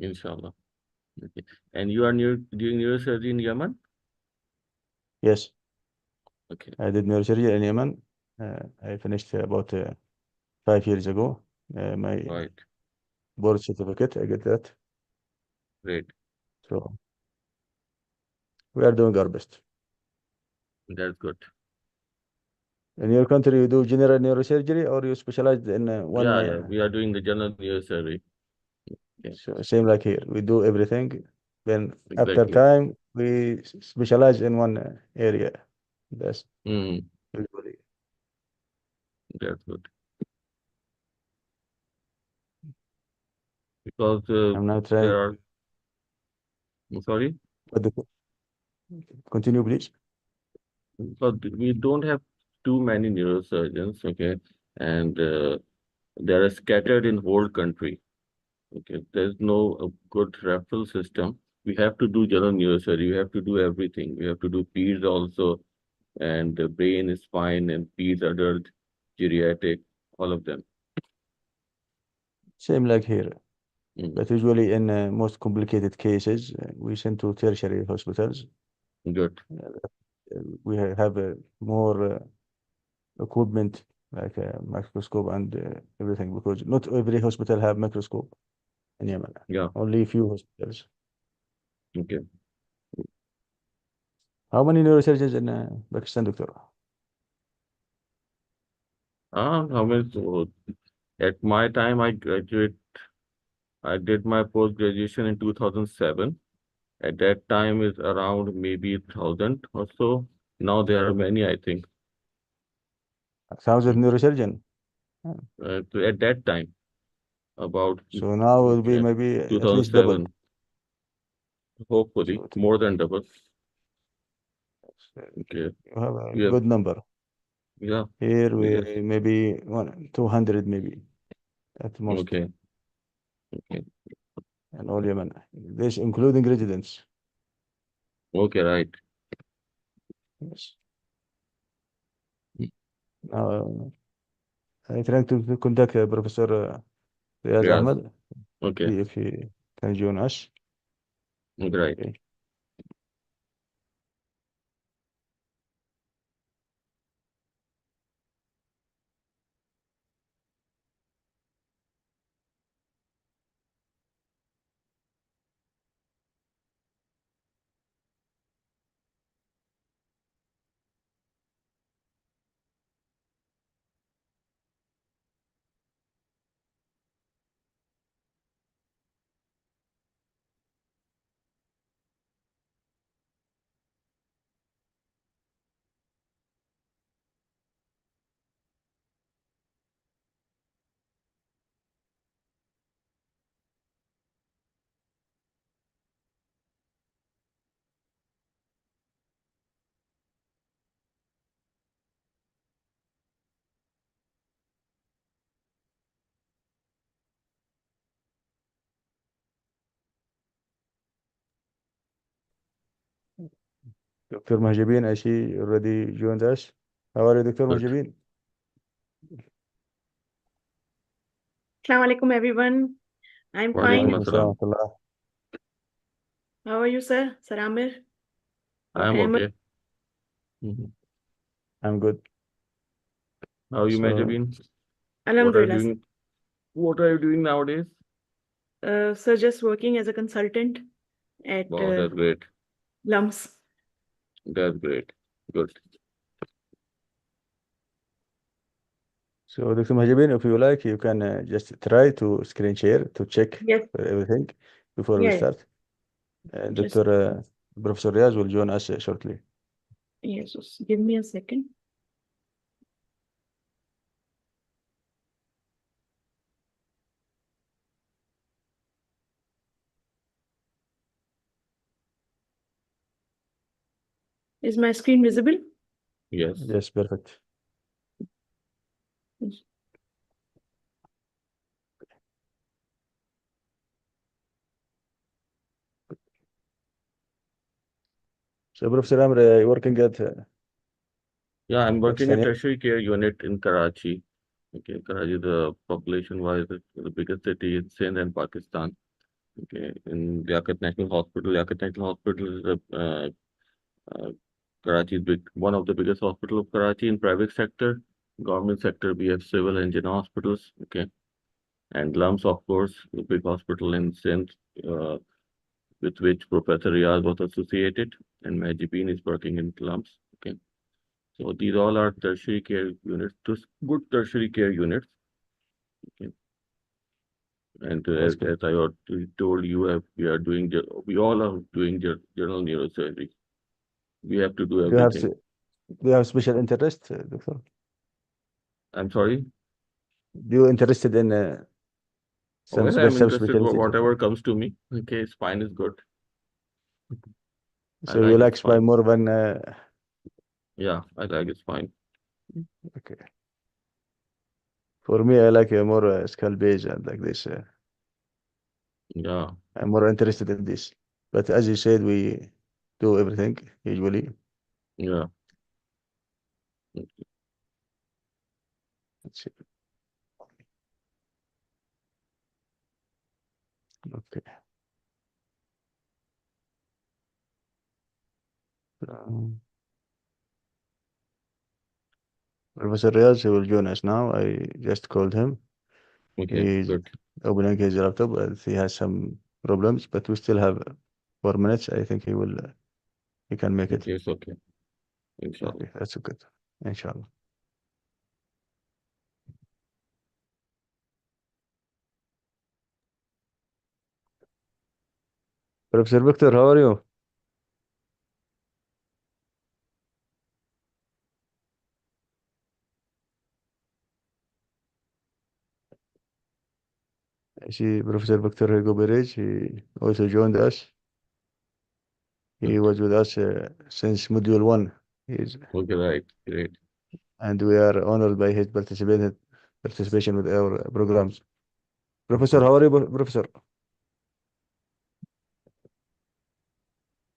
Inshallah. Okay. And you are doing neurosurgery in Yemen? Yes, Okay. I did neurosurgery in Yemen. I finished about 5 years ago. My Right. board certificate, I get that. Great. So we are doing our best. That's good. In your country, you do general neurosurgery or you specialize in one? Yeah, yeah. We are doing the general neurosurgery. Yeah, So same like here, we do everything. Then after exactly. time, we specialize in one area. That's Mm, usually. that's good. Because I'm now there trying. are, sorry, But continue, please. because we don't have too many neurosurgeons, okay, and they are scattered in whole country. Okay, there's no good referral system. We have to do general neurosurgery. We have to do everything. We have to do peds also, and brain, spine, and peds, adult, geriatric, all of them. Same like here. Mm, But usually in most complicated cases, we send to tertiary hospitals. good. We have more equipment like a microscope and everything because not every hospital have microscope in Yemen. Yeah. Only few hospitals. Okay. How many neurosurgeons in Pakistan, doctor? How many? So at my time, I did my post graduation in 2007. At that time, is around maybe 1,000 or so. Now there are many, I think. 1,000 neurosurgeon. So at that time, about So now it will be at maybe at least double. 2007, hopefully So more than double. uh, Okay. you have a We have, good number. yeah, Here because, we maybe 200 maybe at most okay, okay, in all Yemen. This including residents. okay, right. Yes. Now I trying to contact Professor Riaz Yes, Ahmed, okay, see if he can join us. right. Okay. Dr. Mahjabin, I see already joined us. How are you, Dr. Good. Mahjabin? Assalamu alaikum, everyone. I'm Wa alaikum fine. Walaikum assalam wa assalam. rahmatullah. How are you, sir? Sir Amir I or am Ahmed? okay. Mhm. I'm good. How you, So, Majabin? What are you Alhamdulillah, sir. doing? What are you doing nowadays? Sir, just working as a consultant at Wow, that's great. LUMS. That's great. Good. so Dr. Mahjabin, if you like, you can just try to screen share to check Yes, everything before we yeah, start. just Dr. Professor Riaz will join us shortly. yes. Just give me a second. Is my screen visible? Yes. Yes, perfect. Yes. So, Professor Amr, working at Yeah, I'm working Pakistan. at Yeah? tertiary care unit in Karachi. Okay, Karachi, the population-wise, the biggest city in Sindh and Pakistan. Okay, in Liaquat National Hospital. Liaquat National Hospital is Karachi's one of the biggest hospital of Karachi in private sector. Government sector, we have civil and general hospitals. Okay, and LUMS, of course, the big hospital in Sindh, uh, with which Professor Riaz was associated, and Majibin is working in LUMS. Okay, so these all are tertiary care units, just good tertiary care units. Okay, and That's good. as I already told you, we all are doing general neurosurgery. We have to do Do you have everything. do you have special interest, doctor? I'm sorry. Do you interested in Oh, well, I'm some interested specialty? whatever comes to me. Okay, spine is good. I So you like like it spy fine. more than Yeah, I like it fine. okay. For me, I like more skull base and like this. Yeah, I'm more interested in this. But as you said, we do everything usually. yeah. Let's see. Okay. Um, Professor Riaz will join us now. I just called him. Okay, He's good. opening his laptop, but he has some problems. But we still have 4 minutes. I think he can make it. Okay, it's okay. Inshallah. Okay, that's good. Inshallah. Professor Victor, how are you? I see Professor Victor Hugo Perez. He also joined us. He Good. was with us since module 1. He's, Okay, right. Great. and we are honored by his participation with our programs. Professor, how are you, Professor?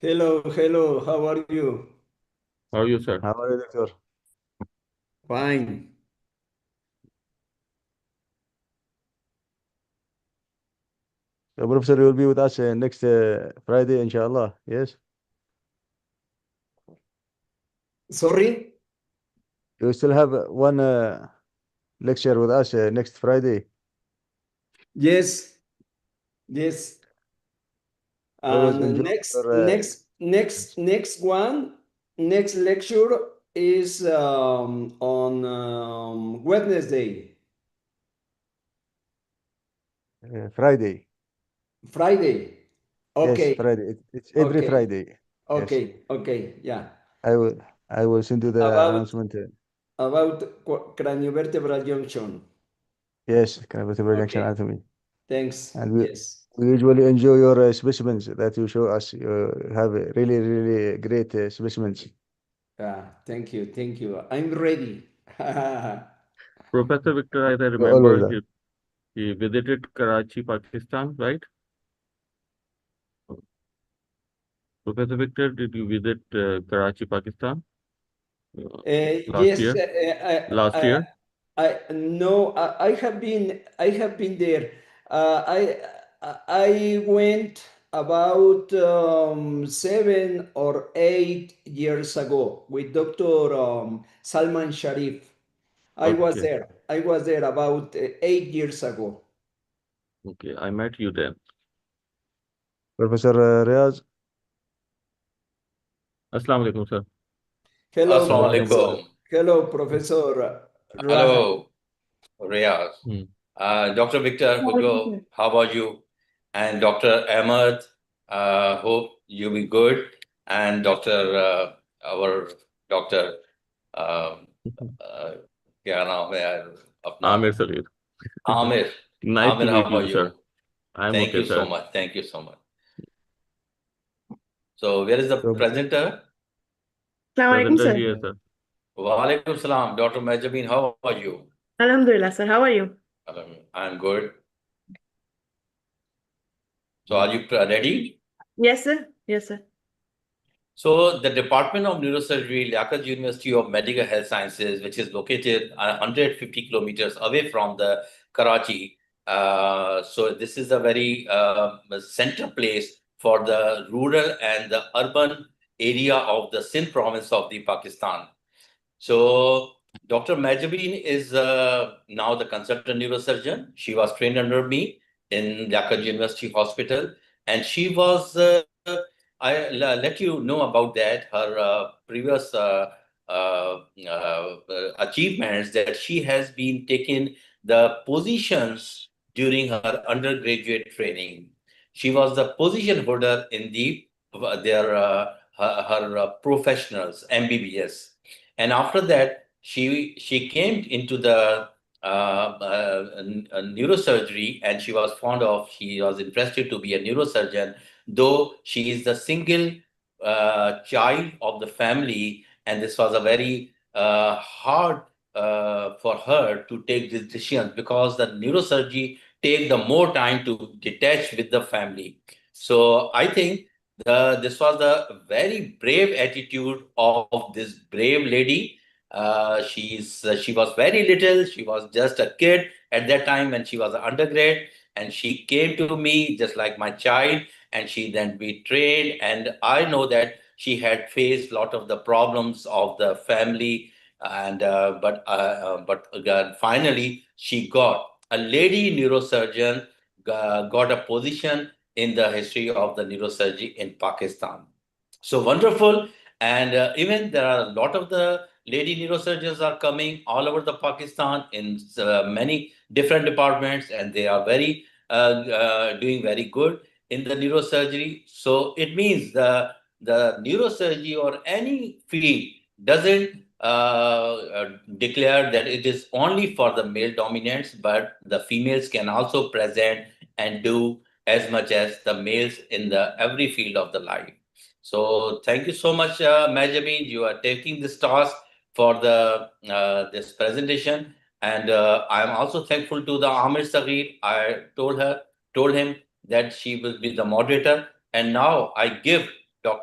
Hello, how are you? How are you, sir? How are you, Doctor? Fine. So, Professor, you will be with us next Friday, inshallah. Yes? Sorry? You still have one lecture with us next Friday. Yes, yes. Always And enjoy your next lecture is on Wednesday, Friday. Friday. Yes, Okay, Friday. It's every okay, Friday. Yes. okay, yeah. I will I will send you the About announcement. craniovertebral junction. Yes, vertebral junction Okay, anatomy. thanks. And Yes. we usually enjoy your specimens that you show us. You have really, really great specimens. Thank you, thank you. I'm ready. Professor Victor, as I You always remember, are. he visited Karachi, Pakistan, right? Professor Victor, did you visit Karachi, Pakistan last Yes, year? Last year? no, I have been there. I went about 7 or 8 years ago with Dr. Salman Sharif. Okay, I was there about 8 years ago. okay. I met you then. Professor Riaz, Assalamu alaikum, sir. Hello, Assalamu Walaikum Professor. salam. alaikum. Hello, Professor Rahat. Hello, Riyaz. Hmm. Dr. Victor Hugo, how are you? And Dr. Ahmed, hope you be good. And our doctor, uh, uh, क्या नाम है यार अपना Amir Salir. Amir. Nice to Amir, how meet are you, you? sir. I'm Thank okay, you so sir. much. Thank you so much. So, where is the so, presenter? Assalamu alaikum, Presenter sir. here, sir. Wa alaikum salam. Dr. Majabin, how are you? Alhamdulillah, sir. How are you? I'm good. So, are you ready? Yes, sir. Yes, sir. So the Department of Neurosurgery, Liaquat University of Medical Health Sciences, which is located 150 kilometers away from the Karachi, So this is a very center place for the rural and the urban area of the Sindh province of the Pakistan. So Dr. Majabeen is now the consultant neurosurgeon. She was trained under me in Dhaka University Hospital, and she was. Let you know about that. Her previous achievements, that she has been taking the positions during her undergraduate training. She was the position holder in her professionals MBBS, and after that she came into the neurosurgery, and she was interested to be a neurosurgeon, though she is the single child of the family, and this was a very hard for her to take this decision, because the neurosurgery take the more time to detach with the family. So I think this was a very brave attitude of this brave lady. She was very little. She was just a kid at that time when she was an undergrad, and she came to me just like my child, and she then be trained. And I know that she had faced a lot of the problems of the family, and but finally she got a lady neurosurgeon, got a position in the history of the neurosurgery in Pakistan. So wonderful. And even there are a lot of the lady neurosurgeons are coming all over the Pakistan in many different departments, and they are very doing very good in the neurosurgery. So it means the neurosurgery or any field doesn't declare that it is only for the male dominants, but the females can also present and do as much as the males in the every field of the life. So thank you so much, Majabeen. You are taking this task for the this presentation, and I am also thankful to the Amir Sagir. I told him that she will be the moderator, and now I give the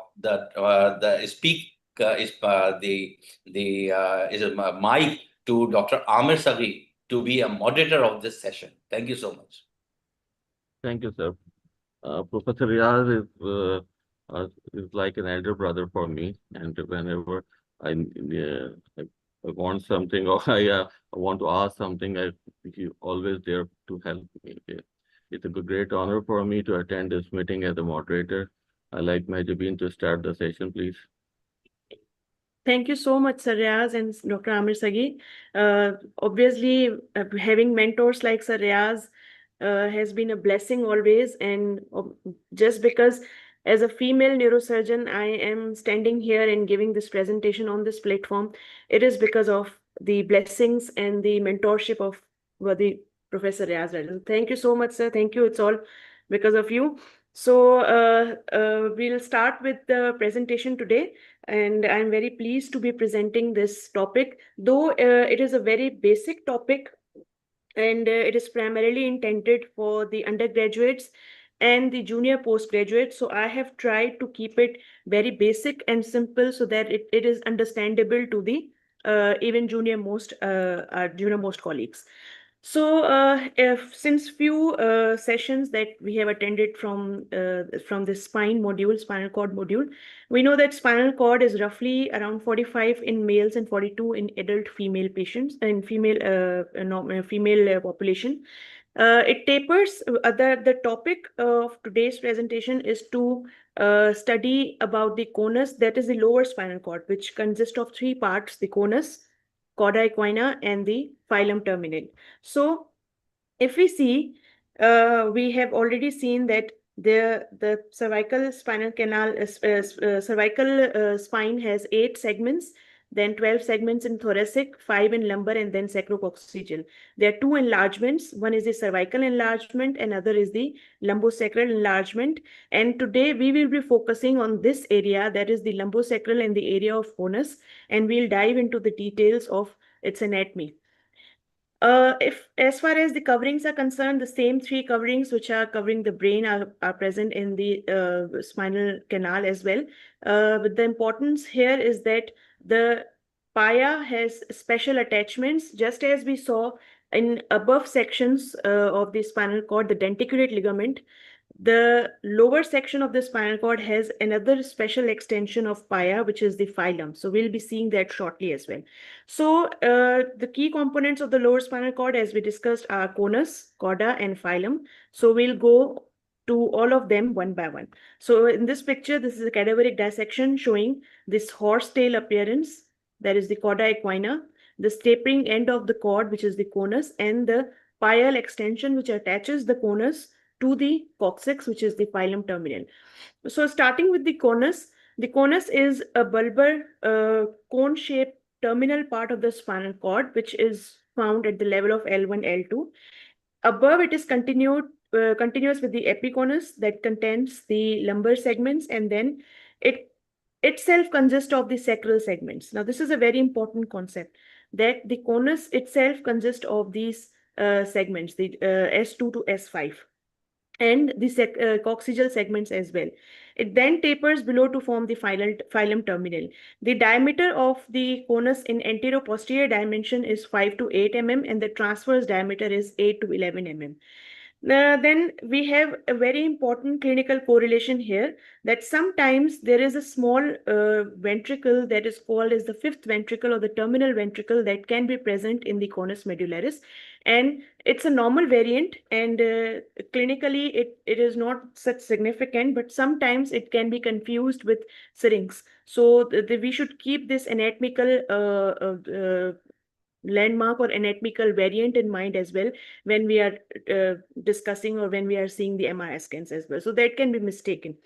speak is the is a mic to Dr. Amir Sagir to be a moderator of this session. Thank you so much. Thank you, sir. Professor Riaz is like an elder brother for me, and whenever I want something or I want to ask something, he always there to help me. Okay. It's a great honor for me to attend this meeting as a moderator. I'd like Majabeen to start the session, please. Thank you so much, Sir Riaz and Dr. Amir Sagi. Obviously, having mentors like Sir Riaz has been a blessing always. And just because as a female neurosurgeon, I am standing here and giving this presentation on this platform, it is because of the blessings and the mentorship of the Professor Riaz. Thank you so much, sir. Thank you. It's all because of you. So we'll start with the presentation today. And I'm very pleased to be presenting this topic, though it is a very basic topic, and it is primarily intended for the undergraduates and the junior postgraduates. So I have tried to keep it very basic and simple so that it is understandable to the even junior most colleagues. So since few sessions that we have attended from the spinal cord module, we know that spinal cord is roughly around 45 in males and 42 in adult female patients and female population. It tapers. The topic of today's presentation is to study about the conus, that is the lower spinal cord, which consists of three parts: the conus, cauda equina, and the filum terminale. So if we see, we have already seen that the cervical spinal canal, cervical spine has 8 segments, then 12 segments in thoracic, 5 in lumbar, and then sacrococcygeal. There are 2 enlargements. One is the cervical enlargement, another is the lumbosacral enlargement. And today we will be focusing on this area, that is the lumbosacral and the area of conus, and we'll dive into the details of its anatomy. If as far as the coverings are concerned, the same 3 coverings which are covering the brain are present in the spinal canal as well. But the importance here is that the pia has special attachments, just as we saw in above sections of the spinal cord, the denticulate ligament, the lower section of the spinal cord has another special extension of pia, which is the phylum. So we'll be seeing that shortly as well. So the key components of the lower spinal cord, as we discussed, are conus, cauda, and phylum. So we'll go to all of them one by one. So in this picture, this is a cadaveric dissection showing this horsetail appearance, that is the cauda equina, the tapering end of the cord, which is the conus, and the pial extension, which attaches the conus to the coccyx, which is the phylum terminal. So starting with the conus is a bulbar cone-shaped terminal part of the spinal cord, which is found at the level of L1, L2. Above it is continuous with the epiconus that contains the lumbar segments, and then it itself consists of the sacral segments. Now, this is a very important concept, that the conus itself consists of these segments, the S2 to S5, and the coccygeal segments as well. It then tapers below to form the phylum terminal. The diameter of the conus in anterior-posterior dimension is 5 to 8 mm, and the transverse diameter is 8 to 11 mm. Then we have a very important clinical correlation here, that sometimes there is a small ventricle that is called as the fifth ventricle or the terminal ventricle that can be present in the conus medullaris, and it's a normal variant, and clinically it is not such significant, but sometimes it can be confused with syrinx. So we should keep this anatomical landmark or anatomical variant in mind as well when we are discussing or when we are seeing the MRI scans as well. So that can be mistaken.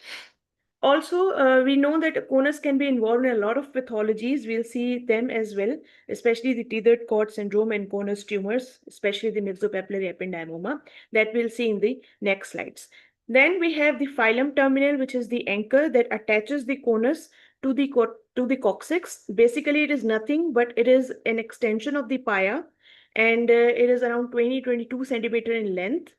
Also, we know that conus can be involved in a lot of pathologies. We'll see them as well, especially the tethered cord syndrome and conus tumors, especially the myxopapillary ependymoma, that we'll see in the next slides. Then we have the phylum terminal, which is the anchor that attaches the conus to the coccyx. Basically, it is nothing but it is an extension of the pia, and it is around 20-22 centimeter in length,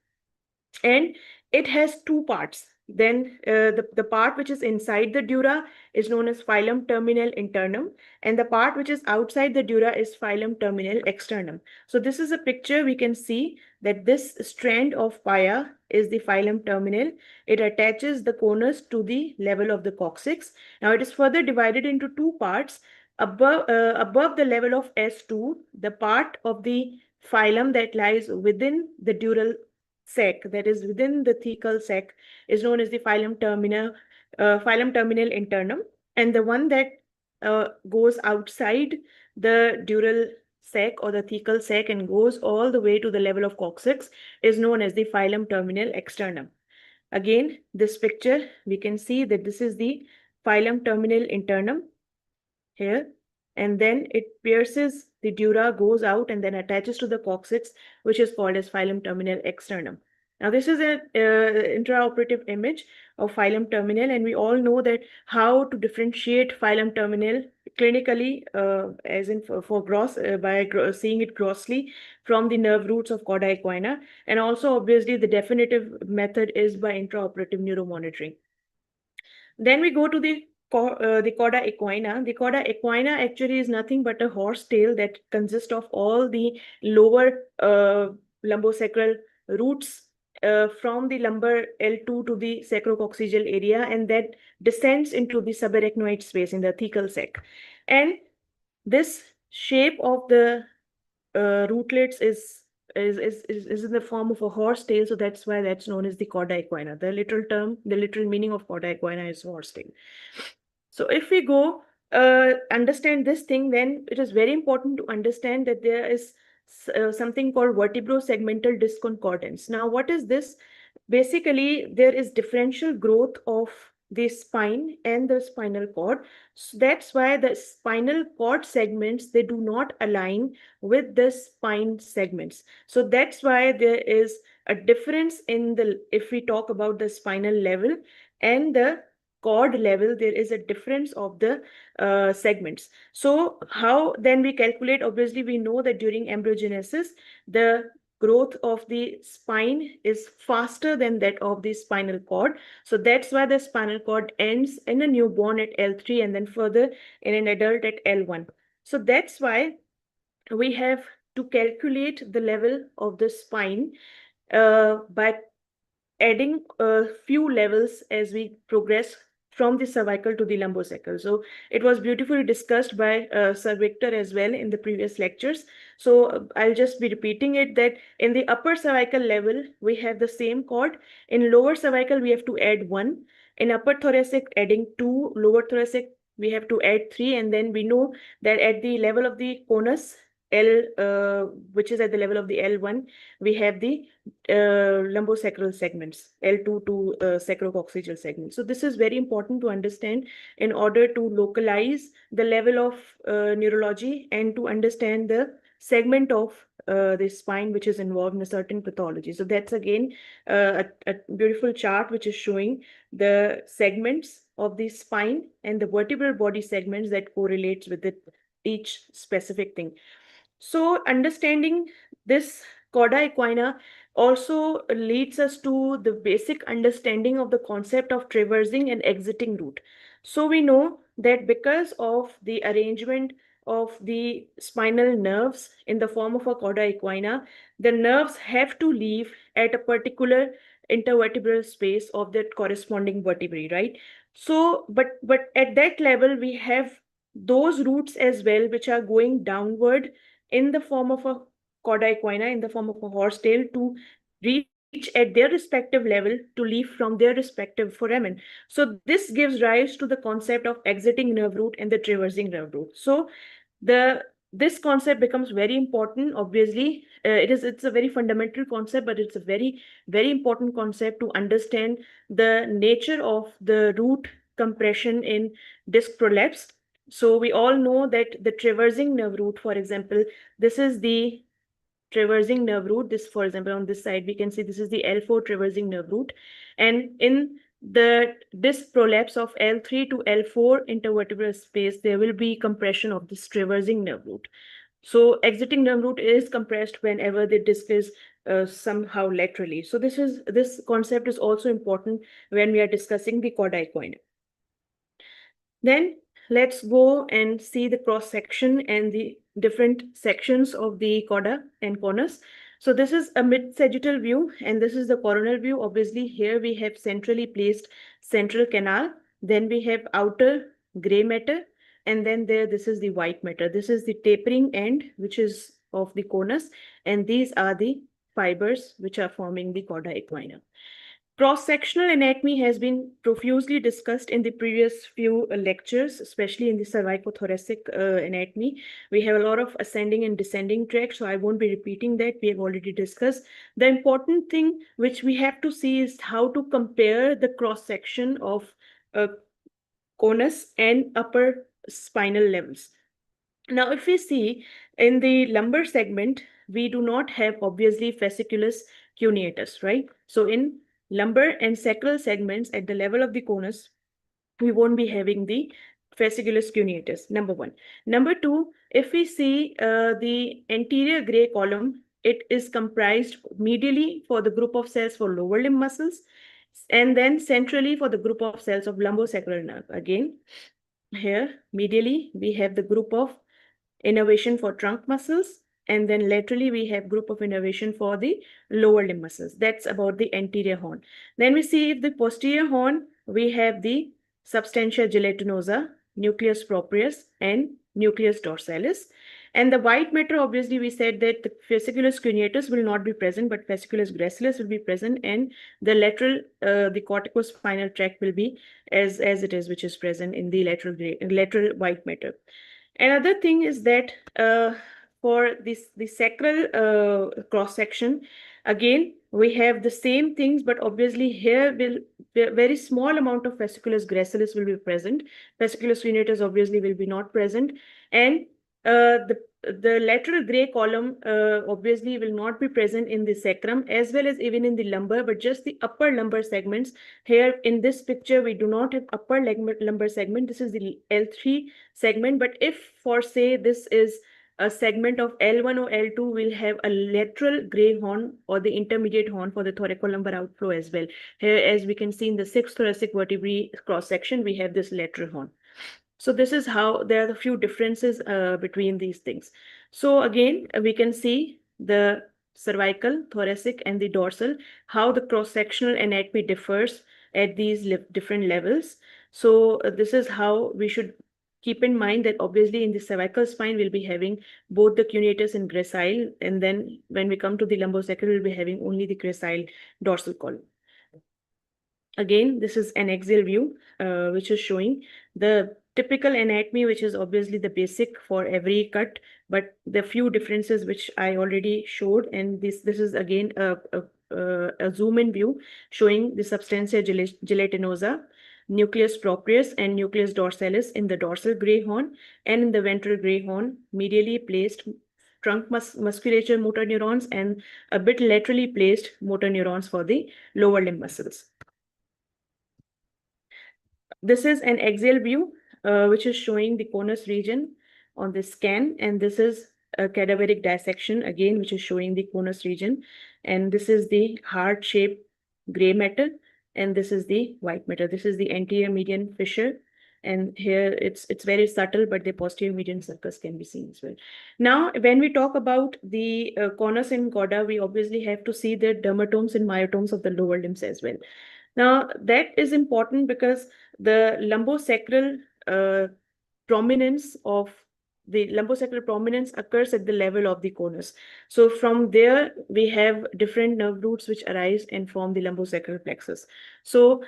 and it has two parts. Then the part which is inside the dura is known as phylum terminal internum, and the part which is outside the dura is phylum terminal externum. So this is a picture. We can see that this strand of pia is the phylum terminal. It attaches the conus to the level of the coccyx. Now it is further divided into two parts. Above the level of S2, the part of the phylum that lies within the dural sac, that is within the thecal sac, is known as the phylum terminal internum, and the one that goes outside the dural sac or the thecal sac and goes all the way to the level of coccyx is known as the phylum terminal externum. Again, this picture, we can see that this is the phylum terminal internum here, and then it pierces the dura, goes out, and then attaches to the coccyx, which is called as phylum terminal externum. Now, this is an intraoperative image of phylum terminal, and we all know that how to differentiate phylum terminal clinically, as in by seeing it grossly from the nerve roots of cauda equina, and also obviously the definitive method is by intraoperative neuromonitoring. Then we go to the cauda equina. The cauda equina actually is nothing but a horse tail that consists of all the lower lumbosacral roots from the lumbar L2 to the sacrococcygeal area, and that descends into the subarachnoid space in the thecal sac. And this shape of the rootlets is in the form of a horse tail, so that's why that's known as the cauda equina. The literal meaning of cauda equina is horse tail. So if we go understand this thing, then it is very important to understand that there is something called vertebrosegmental disconcordance. Now, what is this? Basically, there is differential growth of the spine and the spinal cord. So that's why the spinal cord segments, they do not align with the spine segments. So that's why there is a difference in if we talk about the spinal level and the cord level, there is a difference of the segments. So how then we calculate? Obviously, we know that during embryogenesis, the growth of the spine is faster than that of the spinal cord. So that's why the spinal cord ends in a newborn at L3 and then further in an adult at L1. So that's why we have to calculate the level of the spine by adding a few levels as we progress from the cervical to the lumbosacral. So it was beautifully discussed by Sir Victor as well in the previous lectures. So I'll just be repeating it that in the upper cervical level, we have the same chord. In lower cervical, we have to add 1. In upper thoracic, adding 2. Lower thoracic, we have to add 3. And then we know that at the level of the conus, which is at the level of the L1, we have the lumbosacral segments, L2 to sacrococcygeal segments. So this is very important to understand in order to localize the level of neurology and to understand the segment of the spine which is involved in a certain pathology. So that's again a beautiful chart which is showing the segments of the spine and the vertebral body segments that correlates with each specific thing. So understanding this cauda equina also leads us to the basic understanding of the concept of traversing and exiting route. So we know that because of the arrangement of the spinal nerves in the form of a cauda equina, the nerves have to leave at a particular intervertebral space of that corresponding vertebrae, right? So, but at that level, we have those routes as well, which are going downward in the form of a cauda equina, in the form of a horsetail, to reach at their respective level to leave from their respective foramen. So this gives rise to the concept of exiting nerve route and the traversing nerve route. So this concept becomes very important. Obviously, it's a very fundamental concept, but it's a very, very important concept to understand the nature of the root compression in disc prolapse. So we all know that the traversing nerve route, for example, this is the traversing nerve route. This, for example, on this side, we can see this is the L4 traversing nerve route. And in the disc prolapse of L3 to L4 intervertebral space, there will be compression of this traversing nerve route. So exiting nerve route is compressed whenever the disc is somehow laterally. So this concept is also important when we are discussing the cauda equina. Then let's go and see the cross section and the different sections of the cauda and conus. So this is a mid-sagittal view and this is the coronal view. Obviously here we have centrally placed central canal. Then we have outer gray matter, and then this is the white matter. This is the tapering end, which is of the conus, and these are the fibers which are forming the cauda equina. Cross-sectional anatomy has been profusely discussed in the previous few lectures, especially in the cervicothoracic anatomy. We have a lot of ascending and descending tracts, so I won't be repeating that. We have already discussed. The important thing which we have to see is how to compare the cross-section of conus and upper spinal levels. Now, if we see in the lumbar segment, we do not have obviously fasciculus cuneatus, right? So in lumbar and sacral segments at the level of the conus, we won't be having the fasciculus cuneatus, number one. Number two, if we see the anterior gray column, it is comprised medially for the group of cells for lower limb muscles, and then centrally for the group of cells of lumbosacral nerve. Again, here medially, we have the group of innervation for trunk muscles, and then laterally we have group of innervation for the lower limb muscles. That's about the anterior horn. Then we see the posterior horn, we have the substantia gelatinosa, nucleus proprius, and nucleus dorsalis. And the white matter, obviously, we said that the fasciculus cuneatus will not be present, but fasciculus gracilis will be present, and the lateral, the corticospinal tract will be as it is, which is present in the lateral white matter. Another thing is that for the sacral cross section, again we have the same things, but obviously here will be a very small amount of fasciculus gracilis will be present. Fasciculus cuneatus obviously will be not present, and the lateral gray column obviously will not be present in the sacrum as well as even in the lumbar, but just the upper lumbar segments. Here in this picture, we do not have upper lumbar segment. This is the L3 segment, but if for say this is a segment of L1 or L2, will have a lateral gray horn or the intermediate horn for the thoracolumbar outflow as well. Here, as we can see in the 6th thoracic vertebrae cross section, we have this lateral horn. So this is how there are a few differences between these things. So again, we can see the cervical, thoracic, and the dorsal, how the cross-sectional anatomy differs at these different levels. So this is how we should keep in mind that obviously in the cervical spine, we'll be having both the cuneatus and gracile. And then when we come to the lumbosacral, we'll be having only the gracile dorsal column. Again, this is an axial view, which is showing the typical anatomy, which is obviously the basic for every cut, but the few differences which I already showed. And this is again a zoom in view showing the substantia gelatinosa, nucleus proprius, and nucleus dorsalis in the dorsal gray horn, and in the ventral gray horn, medially placed trunk musculature motor neurons and a bit laterally placed motor neurons for the lower limb muscles. This is an axial view, which is showing the conus region on the scan, and this is a cadaveric dissection again, which is showing the conus region, and this is the heart-shaped gray matter, and this is the white matter. This is the anterior median fissure, and here it's very subtle, but the posterior median sulcus can be seen as well. Now, when we talk about the conus and cauda, we obviously have to see the dermatomes and myotomes of the lower limbs as well. Now, that is important because the lumbosacral prominence occurs at the level of the conus. So from there, we have different nerve roots which arise and form the lumbosacral plexus. So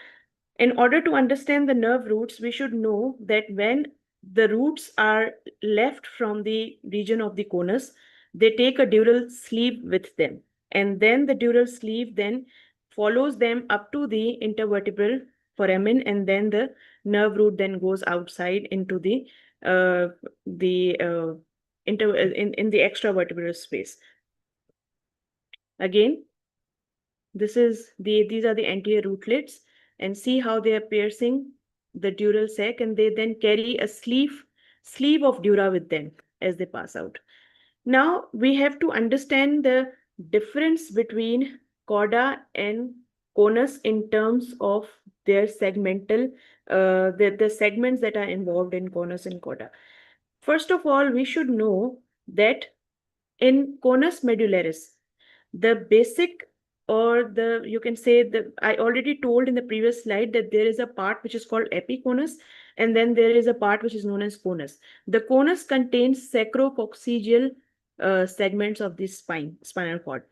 in order to understand the nerve roots, we should know that when the roots are left from the region of the conus, they take a dural sleeve with them. And then the dural sleeve then follows them up to the intervertebral foramen, and then the nerve root then goes outside into the in the extravertebral space. Again, these are the anterior rootlets, and see how they are piercing the dural sac, and they then carry a sleeve of dura with them as they pass out. Now we have to understand the difference between cauda and conus in terms of their segmental, the segments that are involved in conus and cauda. First of all, we should know that in conus medullaris, the basic, or you can say I already told in the previous slide that there is a part which is called epiconus, and then there is a part which is known as conus. The conus contains sacrococcygeal segments of the spinal cord,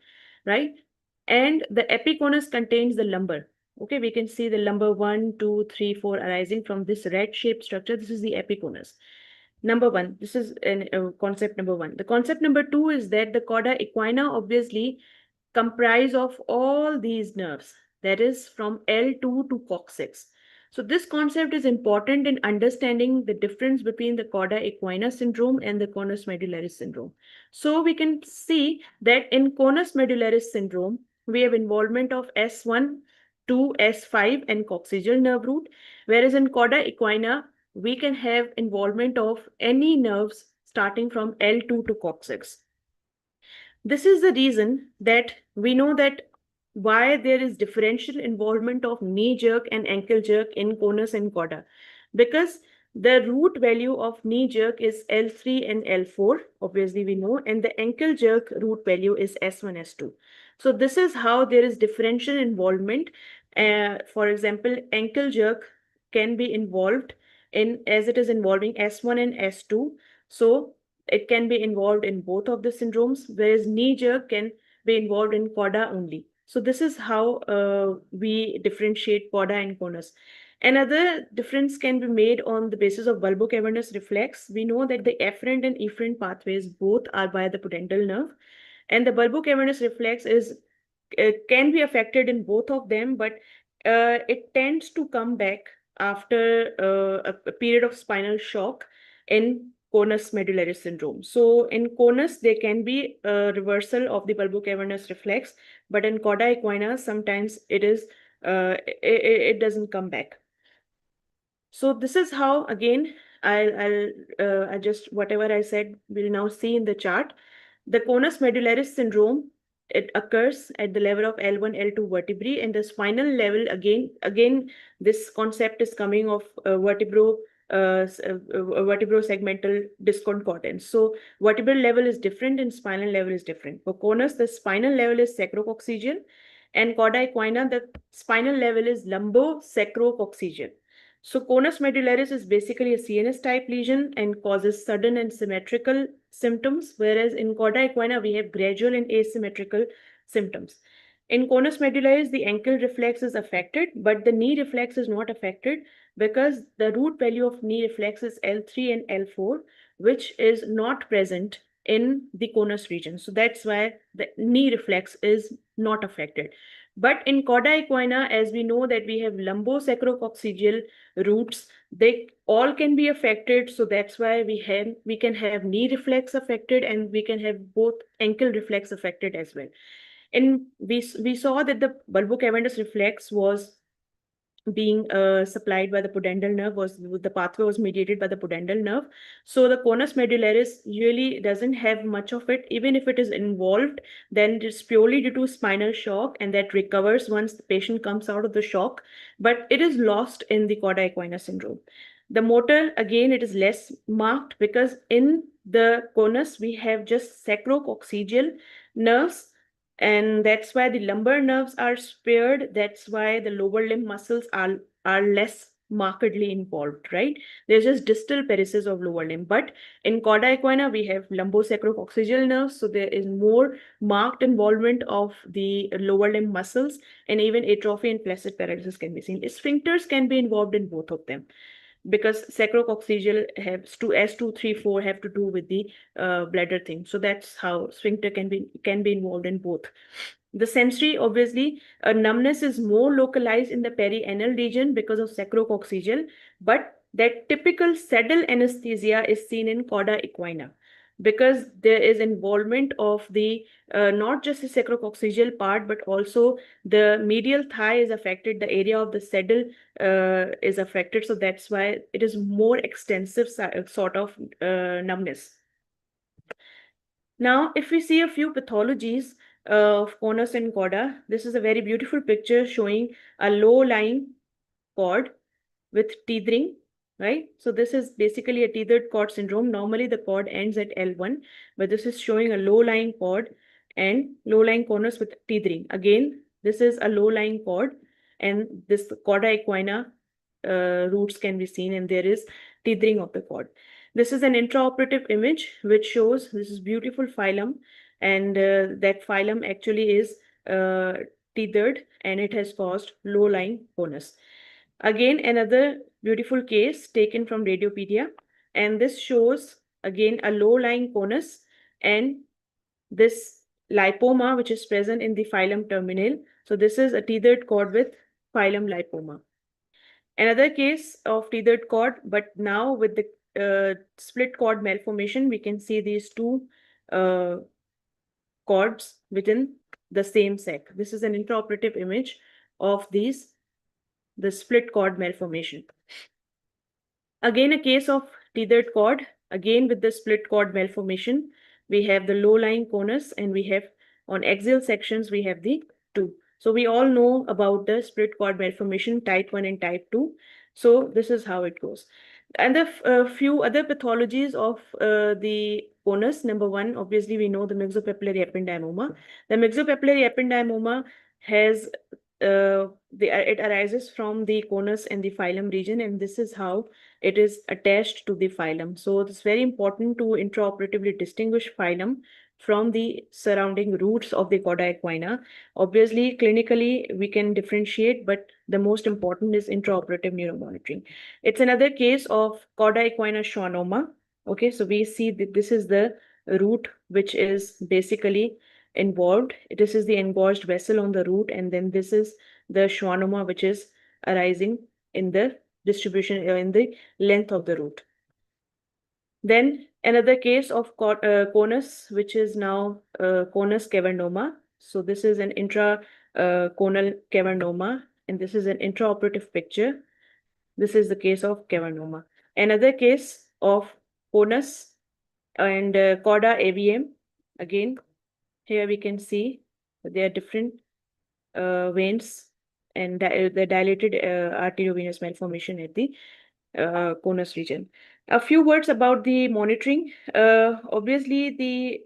right? And the epiconus contains the lumbar. Okay, we can see the lumbar 1, 2, 3, 4 arising from this red-shaped structure. This is the epiconus. Number one, this is concept number one. The concept number two is that the cauda equina obviously comprise of all these nerves, that is from L2 to coccyx. So this concept is important in understanding the difference between the cauda equina syndrome and the conus medullaris syndrome. So we can see that in conus medullaris syndrome, we have involvement of S1 to S5 and coccygeal nerve root, whereas in cauda equina, we can have involvement of any nerves starting from L2 to coccyx. This is the reason that we know that why there is differential involvement of knee jerk and ankle jerk in conus and cauda, because the root value of knee jerk is L3 and L4, obviously we know, and the ankle jerk root value is S1, S2. So this is how there is differential involvement. For example, ankle jerk can be involved as it is involving S1 and S2. So it can be involved in both of the syndromes, whereas knee jerk can be involved in cauda only. So this is how we differentiate cauda and conus. Another difference can be made on the basis of bulbocavernous reflex. We know that the afferent and efferent pathways both are via the pudendal nerve, and the bulbocavernous reflex can be affected in both of them, but it tends to come back after a period of spinal shock in conus medullaris syndrome. So in conus, there can be a reversal of the bulbocavernous reflex, but in cauda equina, sometimes it doesn't come back. So this is how, again, I just, whatever I said, we'll now see in the chart. The conus medullaris syndrome, it occurs at the level of L1, L2 vertebrae, and the spinal level, again, this concept is coming of vertebrosegmental discordance. So vertebral level is different and spinal level is different. For conus, the spinal level is sacrococcygeal, and cauda equina, the spinal level is lumbosacrococcygeal. So conus medullaris is basically a CNS type lesion and causes sudden and symmetrical symptoms, whereas in cauda equina we have gradual and asymmetrical symptoms. In conus medullaris, the ankle reflex is affected, but the knee reflex is not affected because the root value of knee reflex is L3 and L4, which is not present in the conus region. So that's why the knee reflex is not affected. But in cauda equina, as we know that we have lumbosacrococcygeal roots, they all can be affected. So that's why we can have knee reflex affected and we can have both ankle reflex affected as well. And we saw that the bulbocavernous reflex was being supplied by the pudendal nerve, the pathway was mediated by the pudendal nerve. So the conus medullaris really doesn't have much of it. Even if it is involved, then it's purely due to spinal shock, and that recovers once the patient comes out of the shock, but it is lost in the cauda equina syndrome. The motor, again, it is less marked because in the conus we have just sacrococcygeal nerves, and that's why the lumbar nerves are spared. That's why the lower limb muscles are less markedly involved, right? There's just distal paresis of lower limb. But in cauda equina, we have lumbosacrococcygeal nerves, so there is more marked involvement of the lower limb muscles, and even atrophy and flaccid paralysis can be seen. Sphincters can be involved in both of them, because sacrococcygeal have S2, 3, 4 have to do with the bladder thing. So that's how sphincter can be involved in both. The sensory, obviously, numbness is more localized in the perianal region because of sacrococcygeal, but that typical saddle anesthesia is seen in cauda equina because there is involvement of the not just the sacrococcygeal part, but also the medial thigh is affected, the area of the saddle is affected. So that's why it is more extensive sort of numbness. Now, if we see a few pathologies of conus and cauda, this is a very beautiful picture showing a low-lying cord with tethering, right? So this is basically a tethered cord syndrome. Normally the cord ends at L1, but this is showing a low-lying cord and low-lying conus with tethering. Again, this is a low-lying cord, and this cauda equina roots can be seen, and there is tethering of the cord. This is an intraoperative image which shows this is beautiful phylum, and that phylum actually is tethered, and it has caused low-lying conus. Again, another beautiful case taken from Radiopedia, and this shows again a low-lying conus and this lipoma which is present in the phylum terminal. So this is a tethered cord with phylum lipoma. Another case of tethered cord, but now with the split cord malformation, we can see these two cords within the same sac. This is an intraoperative image of the split cord malformation. Again, a case of tethered cord, again with the split cord malformation. We have the low-lying conus, and we have on axial sections, we have the two. So we all know about the split cord malformation, type 1 and type 2. So this is how it goes. And the few other pathologies of the conus. Number one, obviously we know the myxopapillary ependymoma. The myxopapillary ependymoma has it arises from the conus and the phylum region, and this is how it is attached to the phylum. So it's very important to intraoperatively distinguish phylum from the surrounding roots of the cauda equina. Obviously, clinically, we can differentiate, but the most important is intraoperative neuromonitoring. It's another case of cauda equina schwannoma. Okay, so we see that this is the root which is basically involved. This is the engorged vessel on the root, and then this is the schwannoma which is arising in the distribution in the length of the root. Then another case of conus, which is now conus cavernoma. So this is an intraconal cavernoma, and this is an intraoperative picture. This is the case of cavernoma. Another case of conus and cauda AVM. Again, here we can see that there are different veins and the dilated arteriovenous malformation at the conus region. A few words about the monitoring. Obviously, the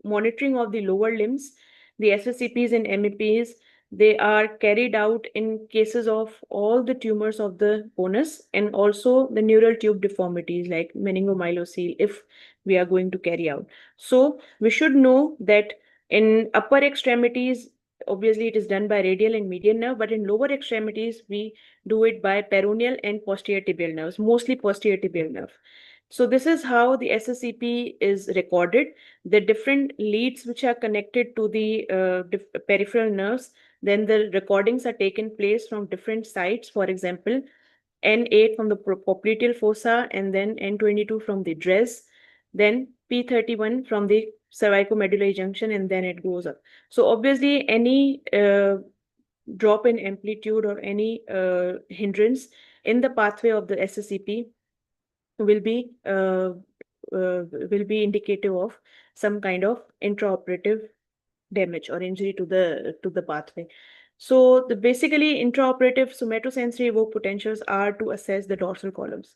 monitoring of the lower limbs, the SSCPs and MEPs, they are carried out in cases of all the tumors of the conus and also the neural tube deformities like meningomyelocele if we are going to carry out. So we should know that in upper extremities, obviously it is done by radial and median nerve, but in lower extremities, we do it by peroneal and posterior tibial nerves, mostly posterior tibial nerve. So this is how the SSCP is recorded. The different leads which are connected to the peripheral nerves, then the recordings are taken place from different sites. For example, N8 from the popliteal fossa, and then N22 from the DRES, then P31 from the cervicomedullary junction, and then it goes up. So obviously any drop in amplitude or any hindrance in the pathway of the SSCP will be indicative of some kind of intraoperative damage or injury to the pathway. So the basically intraoperative somatosensory evoked potentials are to assess the dorsal columns.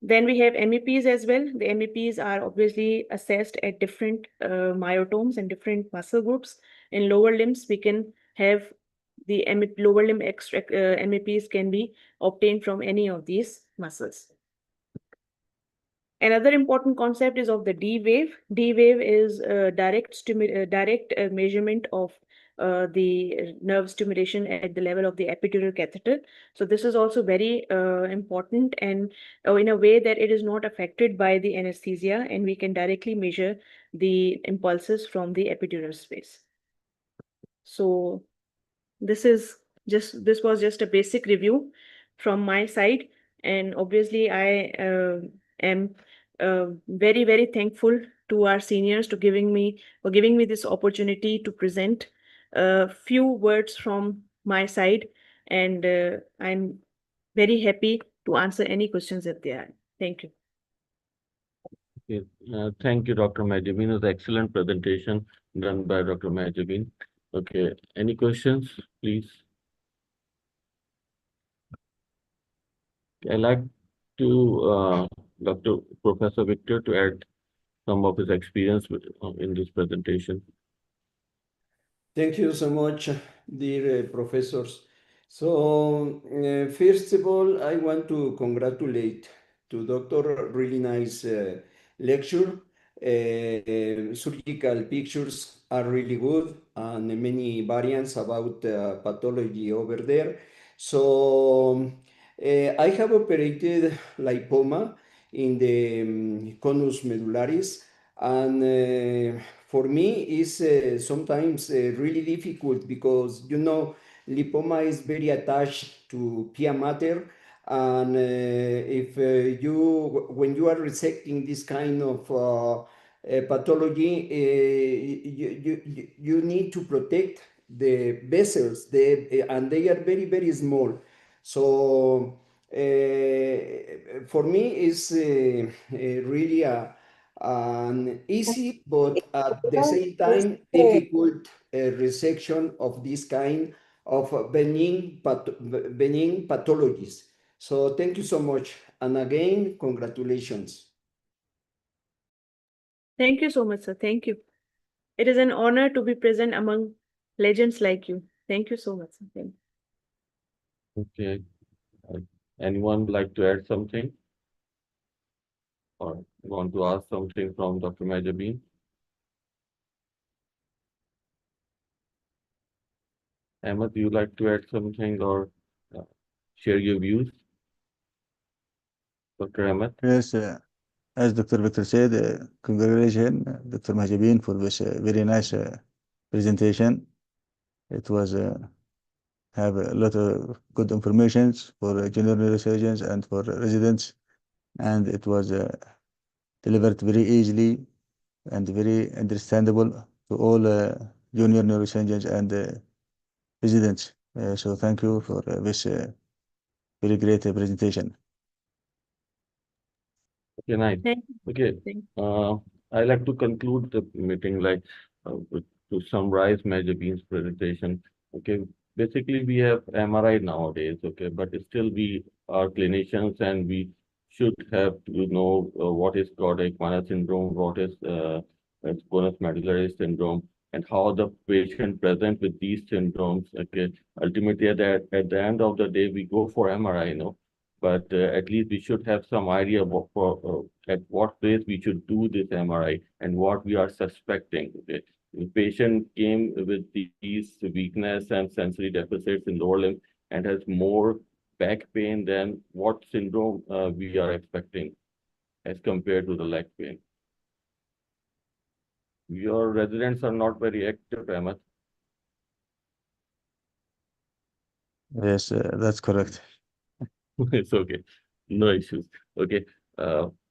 Then we have MEPs as well. The MEPs are obviously assessed at different myotomes and different muscle groups. In lower limbs, we can have the lower limb MEPs can be obtained from any of these muscles. Another important concept is of the D wave. D wave is direct measurement of the nerve stimulation at the level of the epidural catheter. So this is also very important, and in a way that it is not affected by the anesthesia, and we can directly measure the impulses from the epidural space. So this was just a basic review from my side, and obviously I am very, very thankful to our seniors for giving me this opportunity to present a few words from my side, and I'm very happy to answer any questions that there are. Thank you. Okay. Thank you, Dr. Majabin. It was an excellent presentation done by Dr. Majabin. Okay, any questions, please? I'd like to Dr. Professor Victor to add some of his experience in this presentation. Thank you so much, dear professors. So, first of all, I want to congratulate to Doctor. Really nice lecture. Surgical pictures are really good and many variants about pathology over there. So, I have operated lipoma in the conus medullaris, and for me is sometimes really difficult because lipoma is very attached to pia mater, and if when you are resecting this kind of pathology, you need to protect the vessels, and they are very, very small. So for me it's really an easy but at the same time difficult resection of this kind of benign pathologies. So thank you so much, and again congratulations. Thank you so much, sir. Thank you. It is an honor to be present among legends like you. Thank you so much, sir. Thank you. Okay. Anyone like to add something? Or want to ask something from Dr. Majabin? Ahmed, do you like to add something or share your views? Dr. Ahmed? Yes, as Dr. Victor said, congratulations, Dr. Mahjabin, for this very nice presentation. It was have a lot of good information for general neurosurgeons and for residents, and it was delivered very easily and very understandable to all junior neurosurgeons and residents. So thank you for this very great presentation. Okay, nice. Thank you. Okay, Thank I'd like to conclude the meeting to summarize Majabin's presentation. Okay, basically we have MRI nowadays, okay, but still we are clinicians and we should have to know what is Cauda-Equina syndrome, what is conus medullary syndrome, and how the patient present with these syndromes. Okay, ultimately at the end of the day we go for MRI, but at least we should have some idea at what place we should do this MRI and what we are suspecting. Okay, the patient came with these weakness and sensory deficits in lower limb and has more back pain than what syndrome we are expecting as compared to the leg pain. Your residents are not very active, Ahmed. Yes, that's correct. It's okay. No issues. Okay.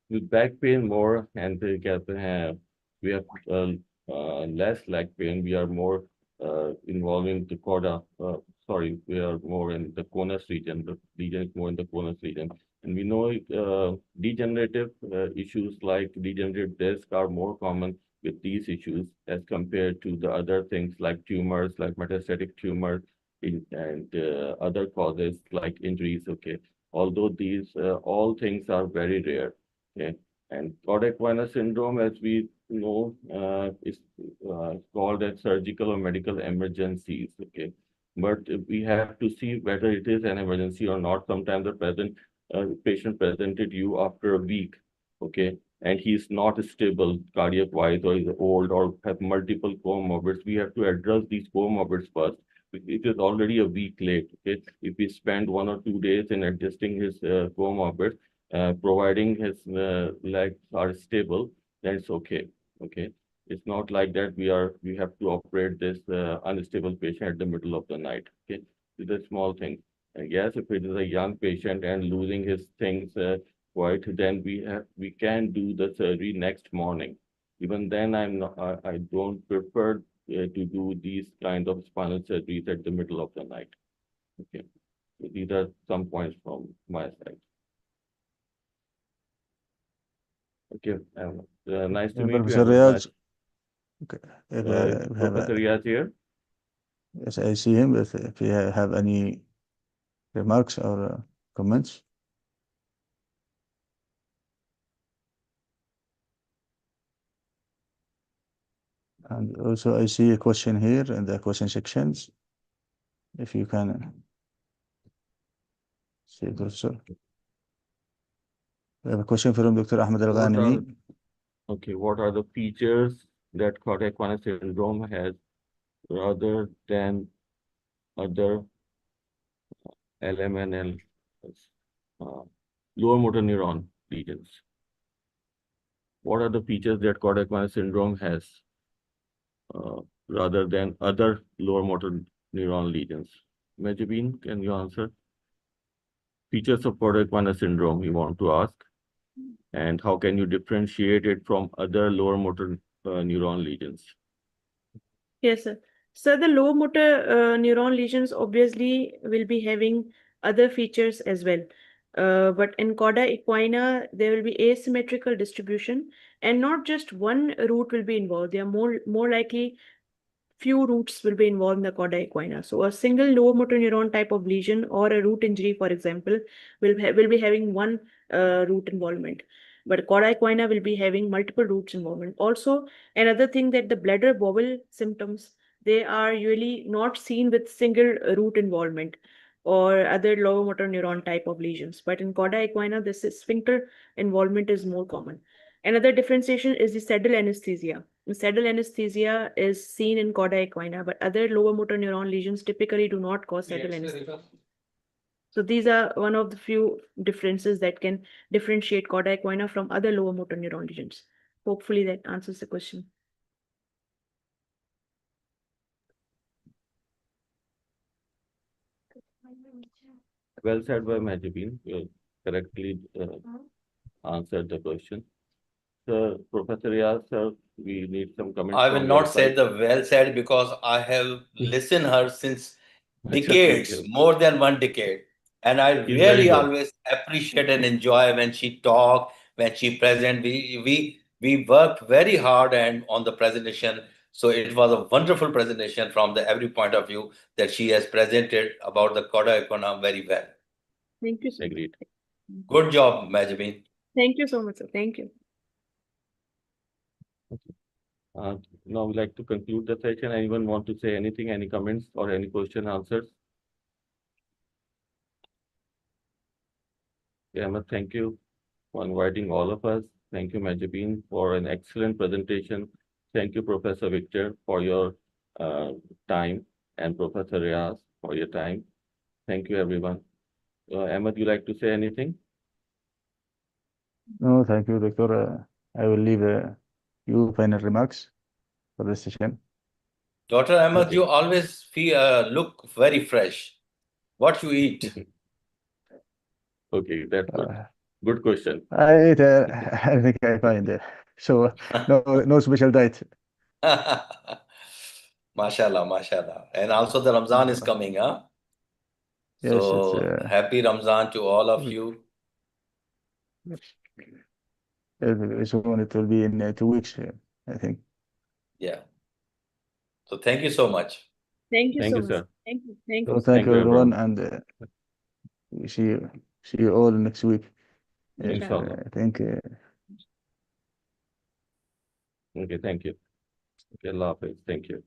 With back pain more and we have less leg pain. We are more involving the cauda. We are more in the conus region. The region is more in the conus region. And we know degenerative issues like degenerative disc are more common with these issues as compared to the other things like tumors, like metastatic tumors, and other causes like injuries. Okay, although these all things are very rare. Okay, and Cauda-Equina syndrome, as we know, is called as surgical or medical emergencies. Okay, but we have to see whether it is an emergency or not. Sometimes the patient presented you after a week. Okay, and he's not stable cardiac wise, or is old, or have multiple comorbids. We have to address these comorbids first. It is already a week late. Okay? If we spend 1 or 2 days in adjusting his comorbid, providing his legs are stable, then it's okay. Okay, it's not like that we have to operate this unstable patient at the middle of the night. Okay, it's a small thing. Yes, if it is a young patient and losing his things quite, then we can do the surgery next morning. Even then, I don't prefer to do these kind of spinal surgeries at the middle of the night. Okay, so these are some points from my side. Okay, nice to meet you. Professor Riaz. Okay. If, we have Professor Riaz here. yes, I see him. If you have any remarks or comments. And also I see a question here in the question sections. If you can see it also. We have a question from Dr. Ahmed Al-Ghanimi. Okay, what are the features that Cauda-Equina syndrome has rather than other LMNL, lower motor neuron lesions? What are the features that Cauda-Equina syndrome has rather than other lower motor neuron lesions? Majabin, can you answer? Features of Cauda-Equina syndrome, you want to ask, and how can you differentiate it from other lower motor neuron lesions? Yes, sir. So the low motor neuron lesions obviously will be having other features as well. But in Cauda-Equina, there will be asymmetrical distribution, and not just one root will be involved. They are more likely few roots will be involved in the Cauda-Equina. So a single lower motor neuron type of lesion or a root injury, for example, will be having one root involvement. But Cauda-Equina will be having multiple roots involvement. Also, another thing that the bladder bobble symptoms, they are usually not seen with single root involvement or other lower motor neuron type of lesions. But in Cauda-Equina, this sphincter involvement is more common. Another differentiation is the saddle anesthesia. The saddle anesthesia is seen in Cauda-Equina, but other lower motor neuron lesions typically do not cause saddle anesthesia. So these are one of the few differences that can differentiate Cauda-Equina from other lower motor neuron lesions. Hopefully that answers the question. Well said by Majabin. You correctly answered the question. So, Professor Riaz, sir, we need some comments. I will not say the well said because I have listened her since decades, more than 1 decade. And I really always appreciate and enjoy when she talk, when she present. We work very hard and on the presentation. So it was a wonderful presentation from the every point of view that she has presented about the Coda Icona very well. Thank you so much. Agreed. Good job, Majabin. Thank you so much, sir. Thank you. Now we'd like to conclude the session. Anyone want to say anything, any comments or any question answers? Yeah, Ahmed, thank you for inviting all of us. Thank you, Majabin, for an excellent presentation. Thank you, Professor Victor, for your time, and Professor Riaz for your time. Thank you, everyone. Ahmed, you like to say anything? No, thank you, Doctor. I will leave you final remarks for this session. Dr. Ahmed, Okay. you always feel look very fresh. What you eat? Okay, that's good. Good question. I eat anything I find. So no special diet. Mashallah, mashallah. And also the Ramzan is coming, huh? Yes, So happy Ramzan to all of you. soon it will be in 2 weeks, I think. Yeah. So thank you so much. Thank you Thank so you, much. sir. Thank you. Thank So you. thank Thank you, you, everyone, everyone. and we see you all next week. Inshallah. I think. Okay, thank you. Okay, Allah Hafiz. Thank you.